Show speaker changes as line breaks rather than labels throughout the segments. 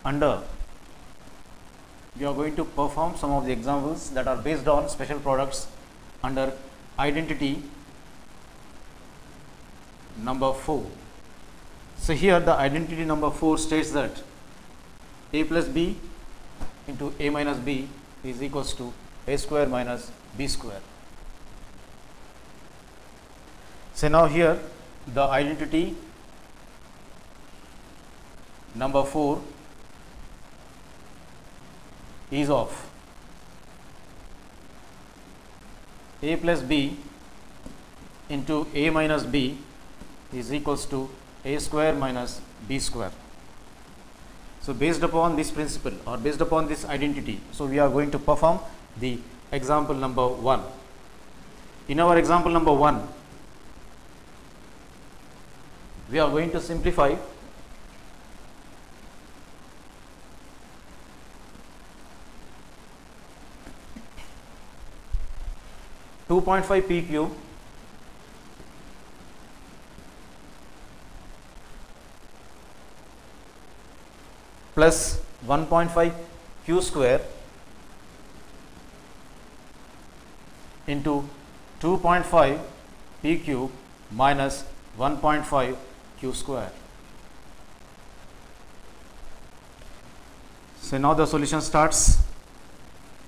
under we are going to perform some of the examples that are based on special products under identity number 4. So here the identity number 4 states that a plus b into a minus b is equals to a square minus b square. So now here the identity number 4 is of a plus b into a minus b is equals to a square minus b square. So based upon this principle or based upon this identity, so we are going to perform the example number 1. In our example number 1, we are going to simplify (2.5) p cube plus 1.5 q square into 2.5 p cube minus 1.5 q square. So now the solution starts.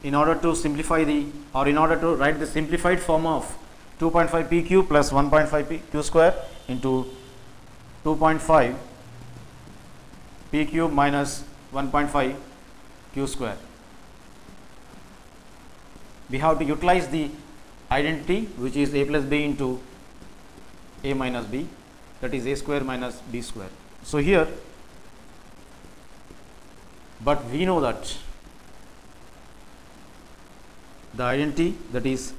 In order to simplify in order to write the simplified form of 2.5 p cube plus 1.5 p q square into 2.5 p cube minus 1.5 q square, we have to utilize the identity which is a plus b into a minus b, that is a square minus b square. So here, but we know that the identity, that is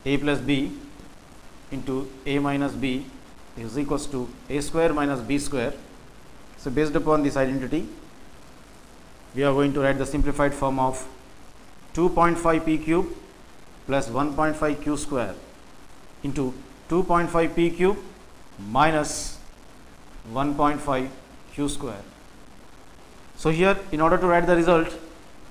a plus b into a minus b is equals to a square minus b square. So based upon this identity, we are going to write the simplified form of 2.5 p cube plus 1.5 q square into 2.5 p cube minus 1.5 q square. So here, in order to write the result,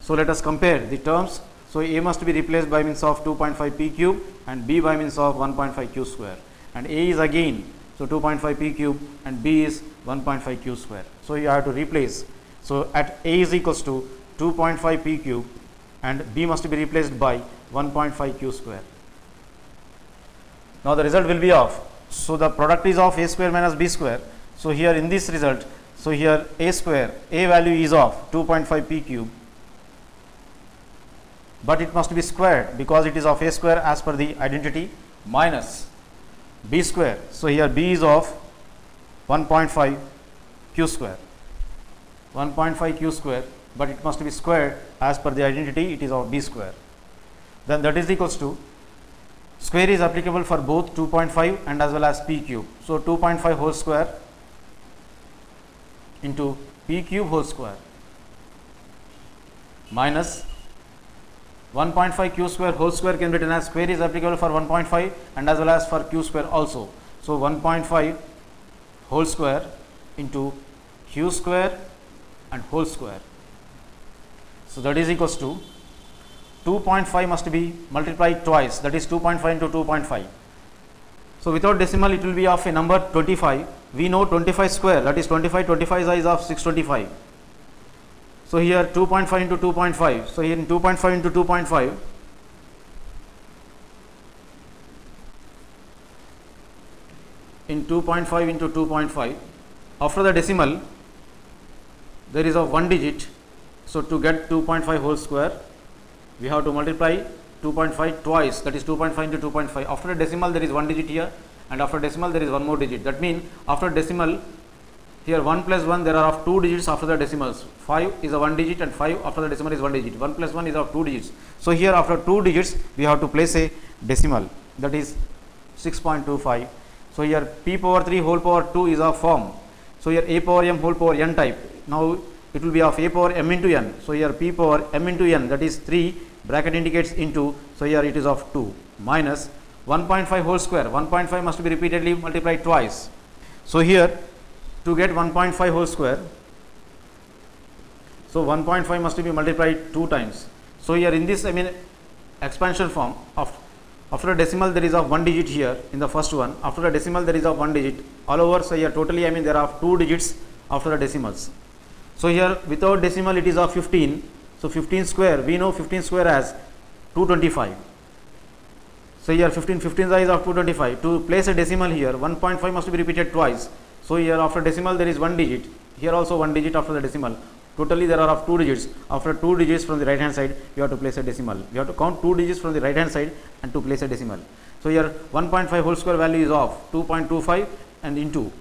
so let us compare the terms. So a must be replaced by means of 2.5 p cube and b by means of 1.5 q square, and a is again, so 2.5 p cube and b is 1.5 q square. So you have to replace. So at a is equals to 2.5 p cube and b must be replaced by 1.5 q square. Now the result will be of, so the product is of a square minus b square. So here in this result, so here a square, a value is of 2.5 p cube, but it must be squared because it is of a square as per the identity, minus b square. So here b is of 1.5 q square, 1.5 q square, but it must be squared as per the identity, it is of b square. Then that is equals to, square is applicable for both 2.5 and as well as p cube. So 2.5 whole square into p cube whole square minus 1.5 q square whole square can be written as square is applicable for 1.5 and as well as for q square also. So 1.5 whole square into q square and whole square. So that is equals to 2.5 must be multiplied twice, that is 2.5 into 2.5. So without decimal it will be of a number 25. We know 25 square, that is 25, 25 is of 625. So here 2.5 into 2.5. So here in 2.5 into 2.5, in 2.5 into 2.5, after the decimal there is a 1 digit. So to get 2.5 whole square, we have to multiply 2.5 twice, that is 2.5 into 2.5. After a decimal there is 1 digit here, and after decimal there is one more digit. That means after decimal, here 1 plus 1 there are of 2 digits after the decimals. 5 is a 1 digit and 5 after the decimal is 1 digit. 1 plus 1 is of 2 digits. So here after 2 digits we have to place a decimal, that is 6.25. So here p power 3 whole power 2 is of form. So here a power m whole power n type. Now it will be of a power m into n. So here p power m into n, that is 3, bracket indicates into, so here it is of 2, minus 1.5 whole square. 1.5 must be repeatedly multiplied twice. So here to get 1.5 whole square, So 1.5 must be multiplied 2 times. So here in this expansion form, after a decimal there is of 1 digit here in the first one, after a decimal there is of 1 digit all over. So here totally there are 2 digits after the decimals. So here without decimal it is of 15. So 15 square, we know 15 square as 225. So here 15 is of 225. To place a decimal here, 1.5 must be repeated twice. So here after decimal there is 1 digit, here also 1 digit after the decimal. Totally there are of 2 digits. After 2 digits from the right hand side, you have to place a decimal. You have to count 2 digits from the right hand side and to place a decimal. So here 1.5 whole square value is of 2.25 and into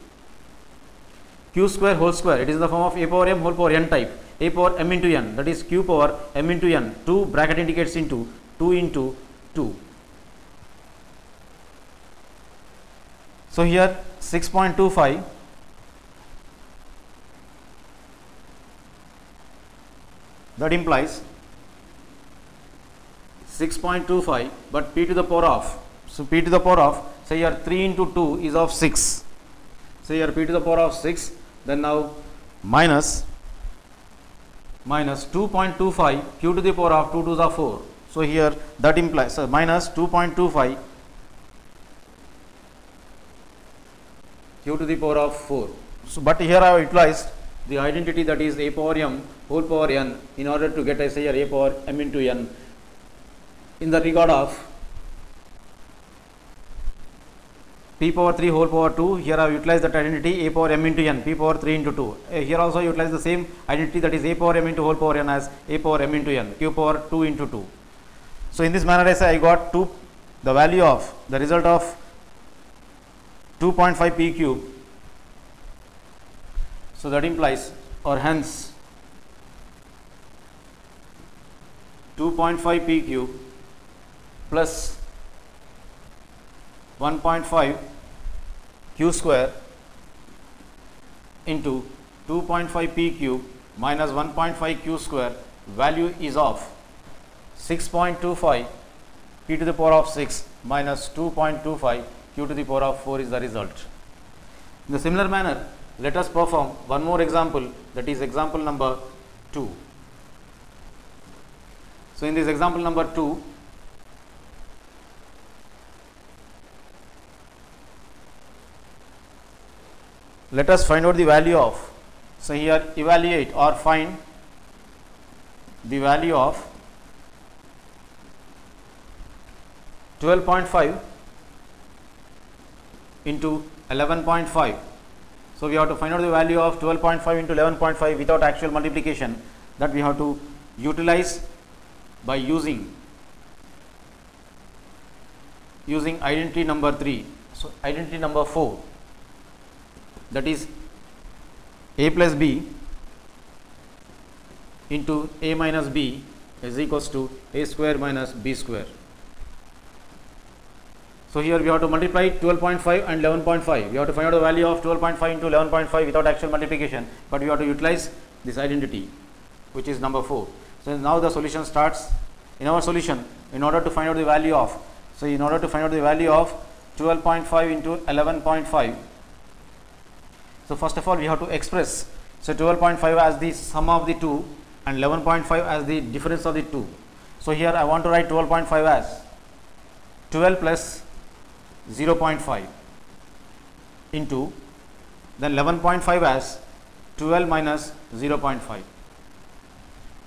q square whole square. It is in the form of a power m whole power n type. A power m into n, that is q power m into n. 2 bracket indicates into 2 into 2. So here 6.25 that implies 6.25, but p to the power of, so p to the power of, say here 3 into 2 is of 6. So here p to the power of 6, then now minus 2.25 q to the power of 2 to the 4. So here that implies minus 2.25 q to the power of 4. So but here I have utilized the identity, that is a power m whole power n, in order to get, I say here, a power m into n in the regard of p power 3 whole power 2. Here I have utilized that identity, a power m into n, p power 3 into 2. Here also I utilize the same identity, that is a power m into whole power n as a power m into n, q power 2 into 2. So in this manner I say I got the value of the result of 2.5 p cube. So that implies, or hence 2.5 p cube plus 1.5 q square into 2.5 p cube minus 1.5 q square, value is of 6.25 p to the power of 6 minus 2.25 q to the power of 4 is the result. In the similar manner, let us perform one more example, that is example number 2. So in this example number 2, let us find out the value of, so here evaluate or find the value of 12.5 into 11.5. So we have to find out the value of 12.5 into 11.5 without actual multiplication, that we have to utilize by using identity number 3. So identity number 4, that is a plus b into a minus b is equals to a square minus b square. So here we have to multiply 12.5 and 11.5. We have to find out the value of 12.5 into 11.5 without actual multiplication, but we have to utilize this identity, which is number 4. So now the solution starts. In our solution, in order to find out the value of, so in order to find out the value of 12.5 into 11.5, so first of all we have to express, so 12.5 as the sum of the two and 11.5 as the difference of the two. So here I want to write 12.5 as 12 plus 0.5 into then 11.5 as 12 minus 0.5.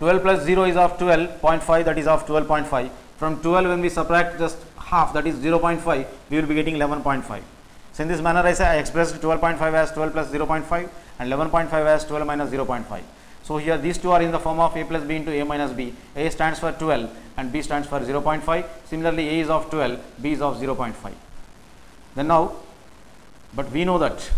12 plus 0 is of 12.5, that is of 12.5. From 12 when we subtract just half, that is 0.5, we will be getting 11.5. So in this manner I say I expressed 12.5 as 12 plus 0.5 and 11.5 as 12 minus 0.5. So here these two are in the form of a plus b into a minus b. A stands for 12 and b stands for 0.5. Similarly, a is of 12, b is of 0.5. Then now, but we know that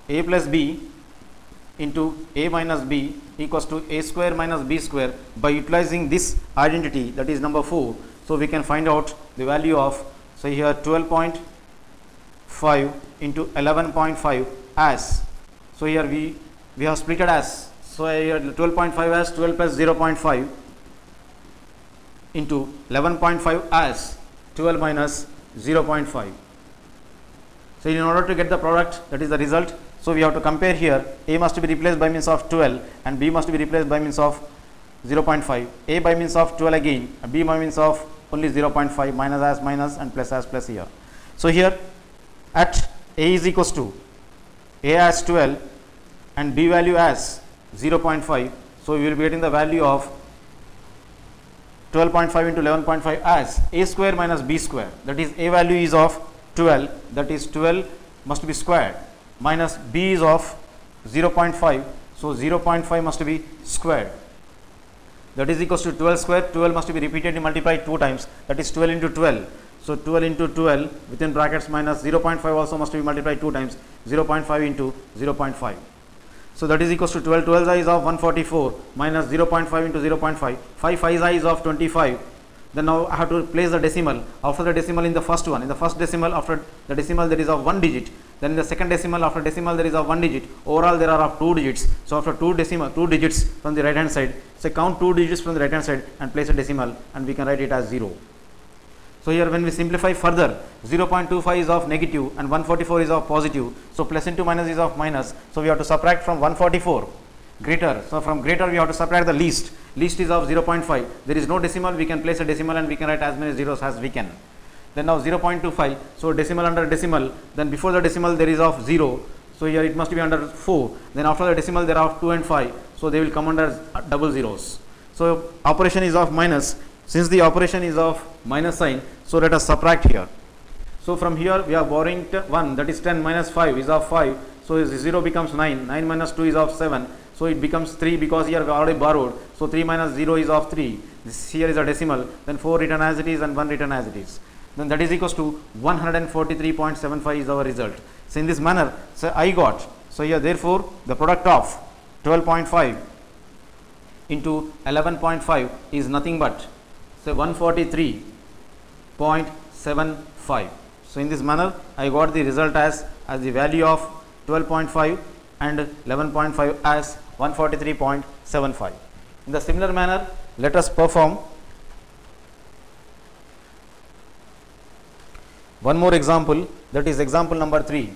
a plus b into a minus b equals to a square minus b square. By utilizing this identity, that is number 4, so we can find out the value of, so here 12.5 into 11.5 as, so here we have split it as, so here 12.5 as 12 plus 0.5 into 11.5 as 12 minus 0.5. So in order to get the product, that is the result, so we have to compare here. A must be replaced by means of 12 and B must be replaced by means of 0.5. A by means of 12 again, B by means of only 0.5, minus as minus and plus as plus here. So here at A is equals to A as 12 and B value as 0.5. So we will be getting the value of 12.5 into 11.5 as A square minus B square. That is, A value is of 12, that is 12 must be squared, minus B is of 0.5, so 0.5 must be squared. That is equals to 12 square. 12 must be repeatedly multiplied 2 times, that is 12 into 12. So 12 into 12 within brackets minus 0.5 also must be multiplied 2 times, 0.5 into 0.5. So that is equals to 12. 12 is of 144 minus 0.5 into 0.5. 5 5 is of 25. Then now I have to place the decimal. After the decimal in the first one, in the first decimal after the decimal there is of 1 digit. Then in the second decimal after decimal there is of 1 digit. Overall there are of 2 digits. So after 2 digits from the right hand side, say count 2 digits from the right hand side and place a decimal, and we can write it as 0. So here when we simplify further, 0.25 is of negative and 144 is of positive. So plus into minus is of minus. So we have to subtract from 144 greater. So from greater we have to subtract the least. Least is of 0.5. There is no decimal, we can place a decimal and we can write as many zeros as we can. Then now 0.25. So decimal under decimal. Then before the decimal there is of 0. So here it must be under 4. Then after the decimal there are 2 and 5. So they will come under double zeros. So operation is of minus. Since the operation is of minus sign, so let us subtract here. So from here we are borrowing 1, that is 10 minus 5 is of 5. So 0 becomes 9. 9 minus 2 is of 7. So it becomes 3 because here we already borrowed. So 3 minus 0 is of 3. This here is a decimal. Then 4 written as it is and 1 written as it is. Then that is equals to 143.75 is our result. So in this manner, so I got. So here therefore the product of 12.5 into 11.5 is nothing but 143.75. So in this manner I got the result as the value of 12.5 and 11.5 as 143.75. In the similar manner, let us perform one more example, that is example number 3.